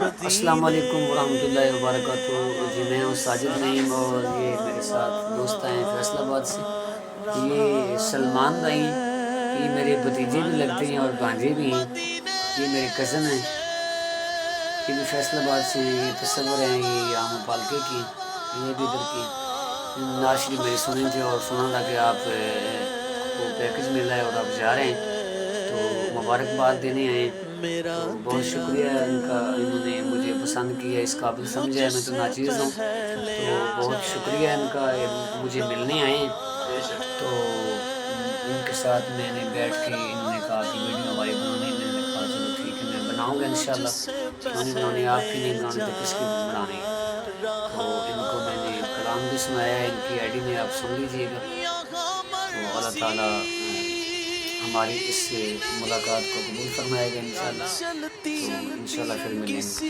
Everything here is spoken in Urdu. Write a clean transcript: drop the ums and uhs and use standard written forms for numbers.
السلام علیکم ورحمۃ اللہ وبرکاتہ جی، میں ہوں ساجد نعیم اور یہ میرے ساتھ دوست ہیں فیصل آباد سے۔ یہ سلمان بھائی، یہ میرے بھتیجے بھی لگتے ہیں اور بھانجے بھی ہیں۔ یہ میرے کزن ہیں، یہ بھی فیصل آباد سے ہیں۔ یہ تصور ہیں، یہ عام پالکے کی، یہ بھی ادھر کی۔ ناز شریف میری سنی تھی اور سنا تھا کہ آپ کو پیکج مل رہا ہے اور آپ جا رہے ہیں، تو مبارکباد دینے آئے ہیں۔ تو بہت شکریہ ان کا، انہوں نے مجھے پسند کیا، اس قابل سمجھا ہے۔ میں تو ناچیز ہوں، تو بہت شکریہ ان کا، مجھے ملنے آئے ہیں۔ تو ان کے ساتھ میں نے بیٹھ کے، انہوں نے کہا کہ ویڈیو ہماری بنانی، میں نے کہا چلو ٹھیک ہے، میں بناؤں گا انشاءاللہ۔ کیوں نہیں بنانی، آپ کی نہیں بنانی تو کس کی بنانی ہے۔ تو ان کو میں نے کلام بھی سنایا ہے، ان کی آئی ڈی میں آپ سن لیجئے گا۔ تو اللہ تعالیٰ ہماری اس ملاقات کو قبول فرمائے گا انشاءاللہ۔ تو انشاءاللہ پھر ملیں گے۔